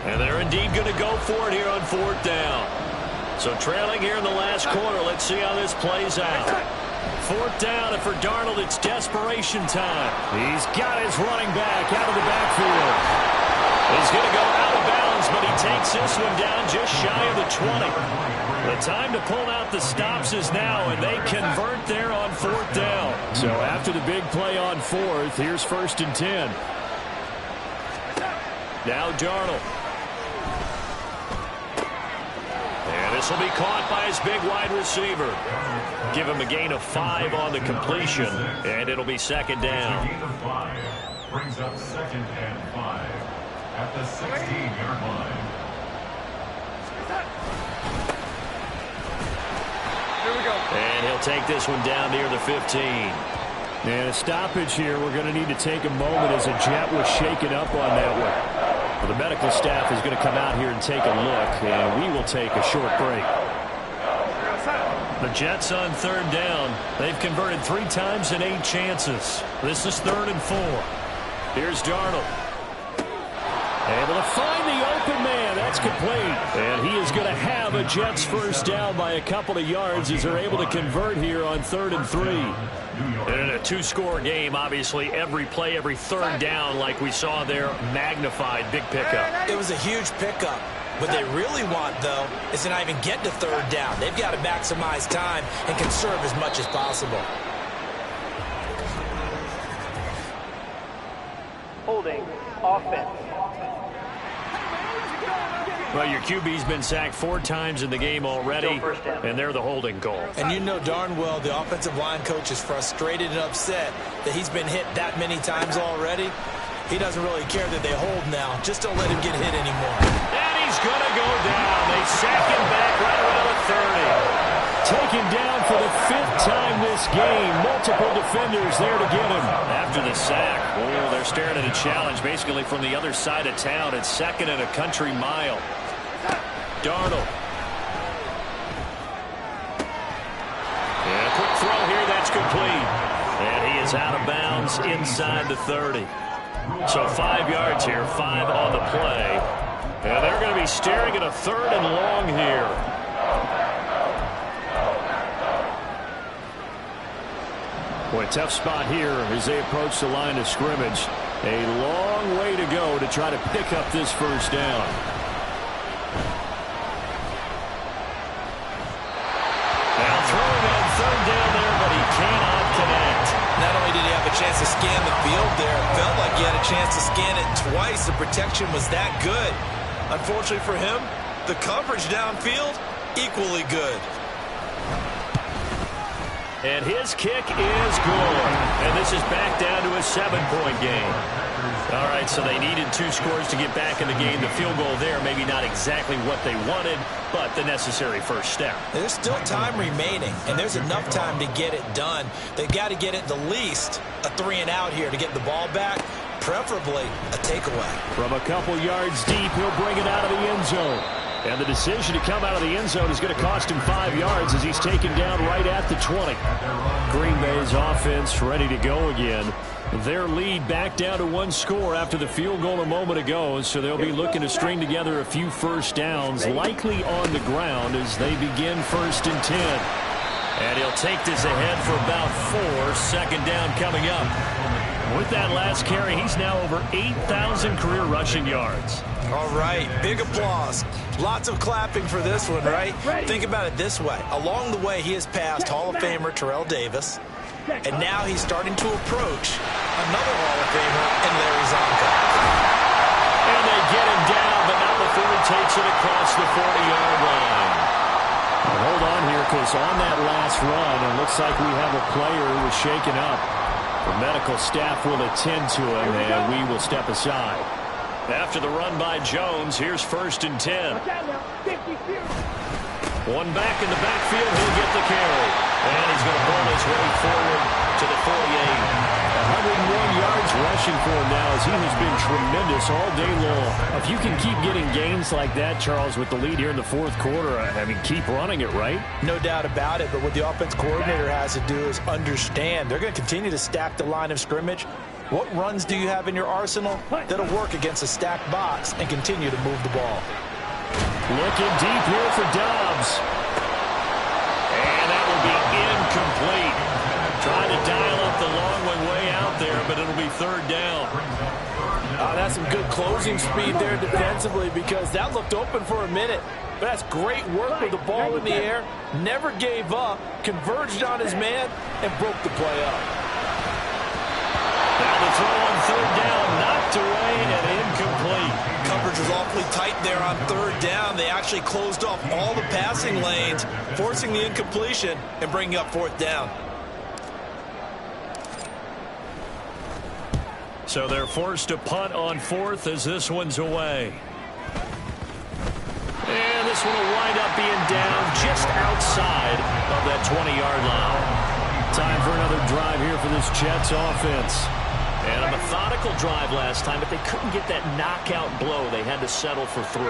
And they're indeed going to go for it here on 4th down. So trailing here in the last quarter. Let's see how this plays out. 4th down, and for Darnold, it's desperation time. He's got his running back out of the backfield. He's going to go out of bounds, but he takes this one down just shy of the 20. The time to pull out the stops is now, and they convert there on 4th down. So after the big play on 4th, here's 1st and 10. Now Darnold. And this will be caught by his big wide receiver. Give him a gain of 5 on the completion, and it'll be 2nd down. A gain of 5 brings up 2nd and 5 at the 16-yard line. They'll take this one down near the 15. And a stoppage here. We're going to need to take a moment as a Jet was shaken up on that one. Well, the medical staff is going to come out here and take a look, and we will take a short break. The Jets on third down. They've converted 3 times in 8 chances. This is 3rd and 4. Here's Darnold. Able to find the open man. That's complete. And he is going to have a Jets first down by a couple of yards as they're able to convert here on 3rd and 3. And in a 2-score game, obviously, every play, every third down, like we saw there, magnified. Big pickup. It was a huge pickup. What they really want, though, is to not even get to 3rd down. They've got to maximize time and conserve as much as possible. Holding offense. Well, your QB's been sacked 4 times in the game already, and they're the holding call. And you know darn well the offensive line coach is frustrated and upset that he's been hit that many times already. He doesn't really care that they hold now. Just don't let him get hit anymore. And he's going to go down. They sack him back right around the 30. Taken down for the 5th time this game. Multiple defenders there to get him. After the sack, oh, they're staring at a challenge basically from the other side of town. It's 2nd and a country mile. Darnold. And a quick throw here. That's complete. And he is out of bounds inside the 30. So 5 yards here, 5 on the play. And they're going to be staring at a 3rd and long here. Boy, tough spot here as they approach the line of scrimmage. A long way to go to try to pick up this first down. Now throwing on 3rd down there, but he cannot connect. Not only did he have a chance to scan the field there, it felt like he had a chance to scan it twice. The protection was that good. Unfortunately for him, the coverage downfield, equally good. And his kick is good. And this is back down to a 7-point game. All right, so they needed 2 scores to get back in the game. The field goal there, maybe not exactly what they wanted, but the necessary first step. There's still time remaining, and there's enough time to get it done. They've got to get at the least a 3-and-out here to get the ball back, preferably a takeaway. From a couple yards deep, he'll bring it out of the end zone. And the decision to come out of the end zone is going to cost him 5 yards as he's taken down right at the 20. Green Bay's offense ready to go again. Their lead back down to 1 score after the field goal a moment ago, so they'll be looking to string together a few first downs, likely on the ground as they begin 1st and 10. And he'll take this ahead for about 4. 2nd down coming up. With that last carry, he's now over 8,000 career rushing yards. All right, big applause. Lots of clapping for this one, right? Think about it this way. Along the way, he has passed Hall of Famer Terrell Davis, and now he's starting to approach another Hall of Famer in Larry Zonka. And they get him down, but not before he takes it across the 40-yard line. Well, hold on here, because on that last run, it looks like we have a player who was shaken up. The medical staff will attend to him, and we will step aside. After the run by Jones, here's 1st and 10. One back in the backfield, he'll get the carry. And he's going to pull his way forward to the 48. 101 yards rushing for him now as he has been tremendous all day long. If you can keep getting gains like that, Charles, with the lead here in the 4th quarter, I mean, keep running it, right? No doubt about it, but what the offense coordinator has to do is understand. They're going to continue to stack the line of scrimmage. What runs do you have in your arsenal that'll work against a stacked box and continue to move the ball? Looking deep here for Dobbs. And that will be incomplete. Trying to dial up the long one way out there, but it'll be 3rd down. That's some good closing speed there defensively because that looked open for a minute. But that's great work with the ball in the air. Never gave up, converged on his man, and broke the play up. Now the throw on 3rd down, knocked away and incomplete. Coverage was awfully tight there on 3rd down. They actually closed off all the passing lanes, forcing the incompletion and bringing up 4th down. So they're forced to punt on 4th as this one's away. And this one will wind up being down move just outside of that 20-yard line. Time for another drive here for this Jets offense. And a methodical drive last time, but they couldn't get that knockout blow. They had to settle for 3.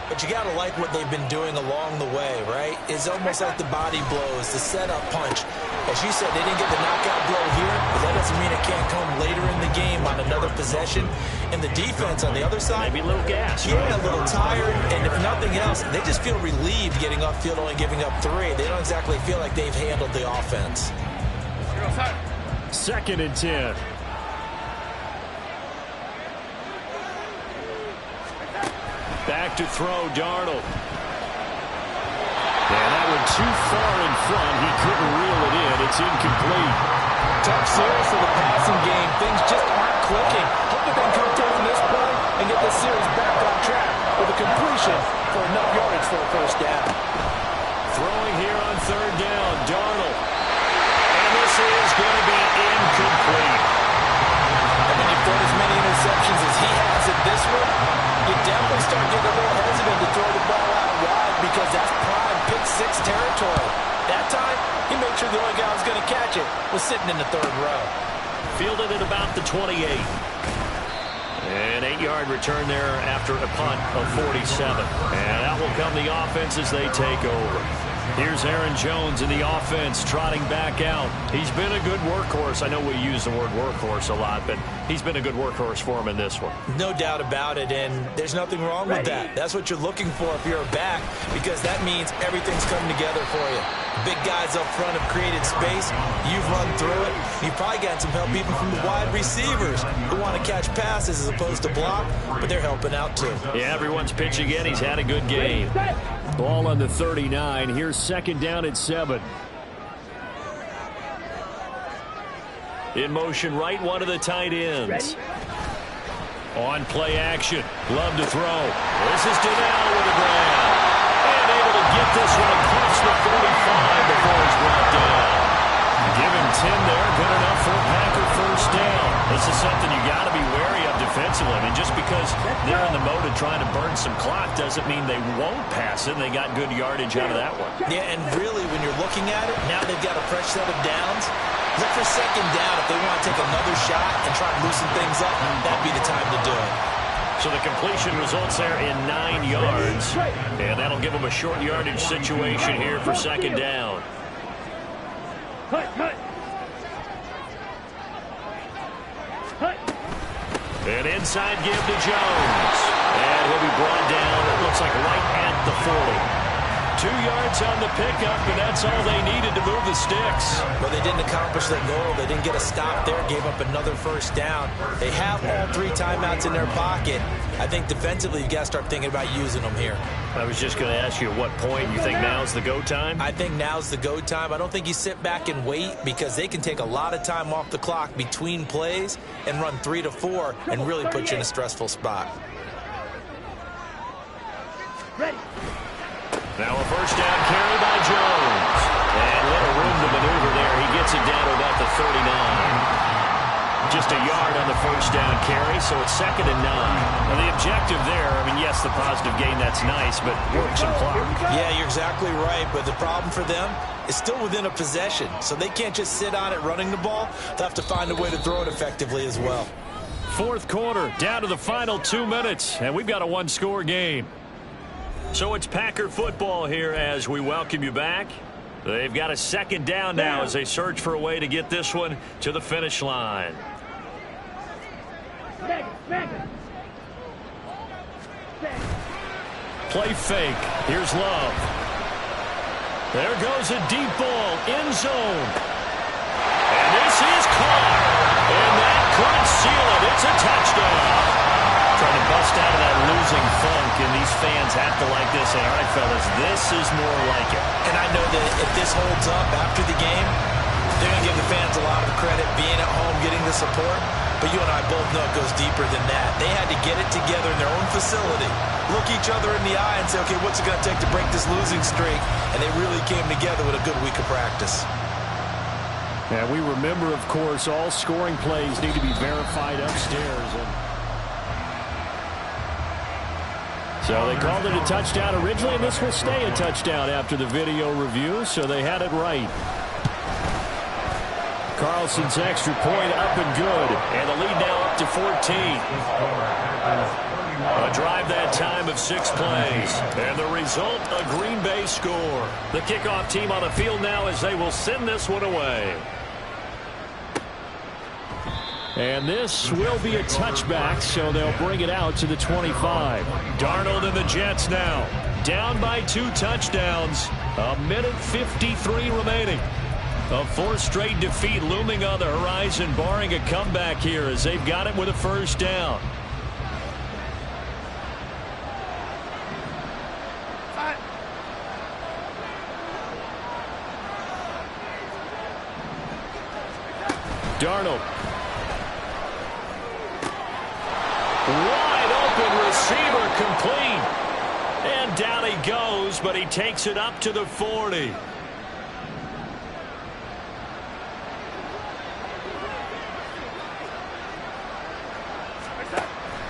But you got to like what they've been doing along the way, right? It's almost like the body blows, the setup punch. As you said, they didn't get the knockout blow here, but that doesn't mean it can't come later in the game on another possession. And the defense on the other side, maybe a little gas. Yeah, a little tired. And if nothing else, they just feel relieved getting upfield, only giving up 3. They don't exactly feel like they've handled the offense. 2nd and 10. Back to throw, Darnold. And that one too far in front. He couldn't reel it in. It's incomplete. Tough series for the passing game. Things just aren't clicking. Hope that they can come through from this point and get the series back on track with a completion for enough yardage for a first down. Throwing here on 3rd down, Darnold. And this is going to be incomplete. And when you've thrown as many interceptions as he has in this one, you definitely start getting a little hesitant to throw the ball out wide because that's prime pick-6 territory. That time, he made sure the only guy who was going to catch it was sitting in the 3rd row. Fielded at about the 28. An 8-yard return there after a punt of 47. And out will come the offense as they take over. Here's Aaron Jones in the offense trotting back out. He's been a good workhorse. I know we use the word workhorse a lot, but he's been a good workhorse for him in this one. No doubt about it, and there's nothing wrong with that. That's what you're looking for if you're a back, because that means everything's coming together for you. Big guys up front have created space. You've run through it. You've probably gotten some help even from the wide receivers who want to catch passes as opposed to block, but they're helping out too. Yeah, everyone's pitching in. He's had a good game. Ball on the 39. Here's 2nd down at 7. In motion right, one of the tight ends. On play action. Love to throw. This is Donnell with a grab. And able to get this one across the 45 before he's brought down. Give him 10 there. Good enough for a Packer first down. This is something you got to be wary of defensively. I mean, just because they're in the mode of trying to burn some clock doesn't mean they won't pass it. They got good yardage out of that one. Yeah, and really, when you're looking at it, now they've got a fresh set of downs. Look for 2nd down if they want to take another shot and try to loosen things up. That'd be the time to do it. So the completion results there in 9 yards. And that'll give them a short yardage situation here for 2nd down. An inside give to Jones. And he'll be brought down, it looks like right at the 40. 2 yards on the pickup, and that's all they needed to move the sticks. Well, they didn't accomplish their goal. They didn't get a stop there, gave up another first down. They have all 3 timeouts in their pocket. I think defensively, you've got to start thinking about using them here. I was just going to ask you at what point you think now's the go time? I think now's the go time. I don't think you sit back and wait because they can take a lot of time off the clock between plays and run 3 to 4 and really put you in a stressful spot. Ready. Now a first down carry by Jones. And little room to maneuver there. He gets it down to about the 39. Just a yard on the first down carry, so it's 2nd and 9. Now the objective there, I mean, yes, the positive gain, that's nice, but work some clock. Yeah, you're exactly right, but the problem for them is still within a possession, so they can't just sit on it running the ball. They'll have to find a way to throw it effectively as well. 4th quarter, down to the final 2 minutes, and we've got a 1-score game. So it's Packer football here as we welcome you back. They've got a 2nd down now as they search for a way to get this one to the finish line. Play fake. Here's Love. There goes a deep ball. End zone. And this is caught. And that could seal it. It's a touchdown. Trying to bust out of that losing funk, and these fans have to like this. And all right, fellas, this is more like it. And I know that if this holds up after the game, they're going to give the fans a lot of credit being at home, getting the support. But you and I both know it goes deeper than that. They had to get it together in their own facility, look each other in the eye and say, okay, what's it going to take to break this losing streak? And they really came together with a good week of practice. And we remember, of course, all scoring plays need to be verified upstairs. And So they called it a touchdown originally, and this will stay a touchdown after the video review, so they had it right. Carlson's extra point up and good. And the lead now up to 14. A drive that time of 6 plays. And the result, a Green Bay score. The kickoff team on the field now as they will send this one away. And this will be a touchback, so they'll bring it out to the 25. Darnold and the Jets now. Down by 2 touchdowns. 1:53 remaining. A 4th straight defeat looming on the horizon, barring a comeback here as they've got it with a first down. Darnold. Wide open receiver complete. And down he goes, but he takes it up to the 40.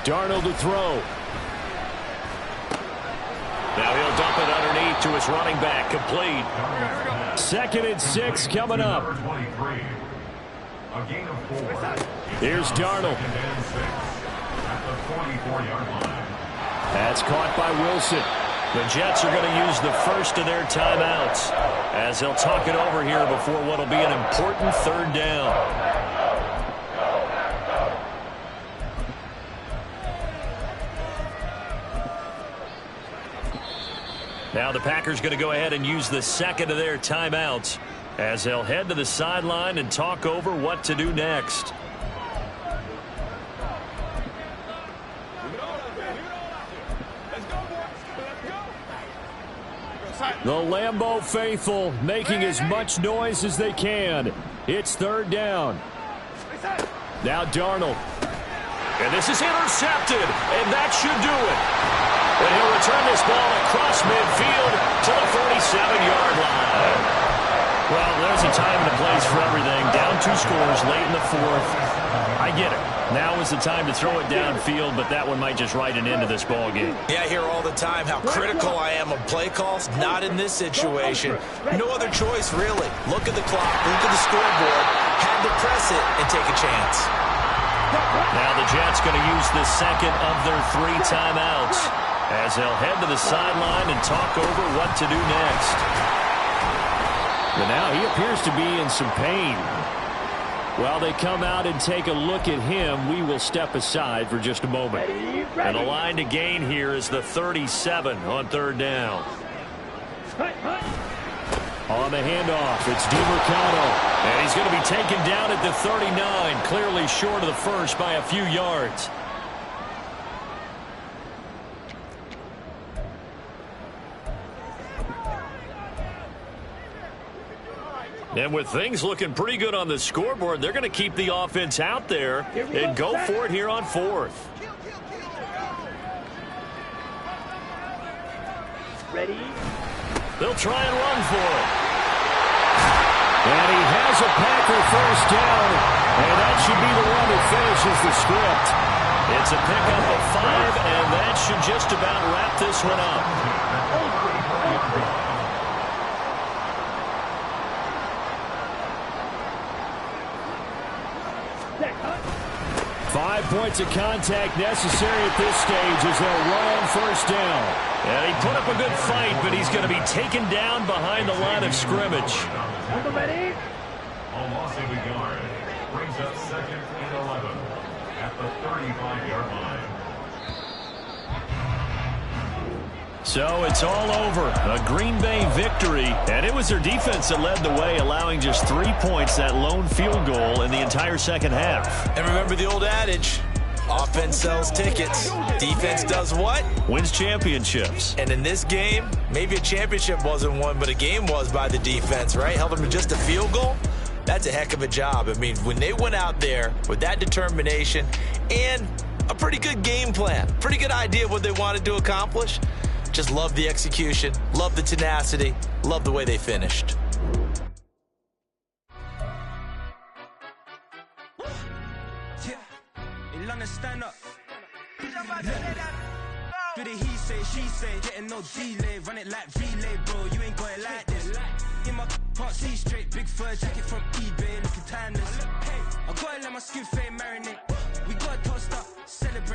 Darnold to throw. Now he'll dump it underneath to his running back. Complete. 2nd and 6 coming up. Here's Darnold. That's caught by Wilson. The Jets are going to use the first of their timeouts as they'll talk it over here before what will be an important 3rd down. Now the Packers going to go ahead and use the 2nd of their timeouts as they'll head to the sideline and talk over what to do next. The Lambeau faithful making as much noise as they can. It's 3rd down. Now Darnold. And this is intercepted, and that should do it. And he'll return this ball across midfield to the 47-yard line. Well, there's a time and a place for everything. Down 2 scores late in the 4th. I get it. Now is the time to throw it downfield, but that one might just write an end to this ball game. Yeah, I hear all the time how critical I am of play calls. Not in this situation. No other choice, really. Look at the clock. Look at the scoreboard. Had to press it and take a chance. Now the Jets going to use the 2nd of their 3 timeouts as they'll head to the sideline and talk over what to do next. But now he appears to be in some pain. While they come out and take a look at him, we will step aside for just a moment. And the line to gain here is the 37 on 3rd down. On the handoff, it's DiMercato. And he's going to be taken down at the 39, clearly short of the first by a few yards. And with things looking pretty good on the scoreboard, they're going to keep the offense out there and go for it here on 4th. Ready? They'll try and run for it. And he has a Packer first down, and that should be the one that finishes the script. It's a pickup of 5, and that should just about wrap this one up. 5 points of contact necessary at this stage as they'll run on first down. And he put up a good fight, but he's going to be taken down behind the line of scrimmage. Ready? A loss of a yard brings up 2nd and 11 at the 35-yard line. So it's all over. A Green Bay victory, and it was their defense that led the way, allowing just 3 points, that lone field goal in the entire second half. And remember the old adage, offense sells tickets. Defense does what? Wins championships. And in this game, maybe a championship wasn't won, but a game was by the defense, right? Held them to just a field goal. That's a heck of a job. I mean, when they went out there with that determination and a pretty good game plan, pretty good idea of what they wanted to accomplish, just love the execution, love the tenacity, love the way they finished. Do the he say, she say, getting no delay, run it like relay, bro. You ain't got it like this. In my can't see straight, big fur jacket from eBay, looking timeless. I gotta let my skin fade marinate. We gotta toast up, celebrate.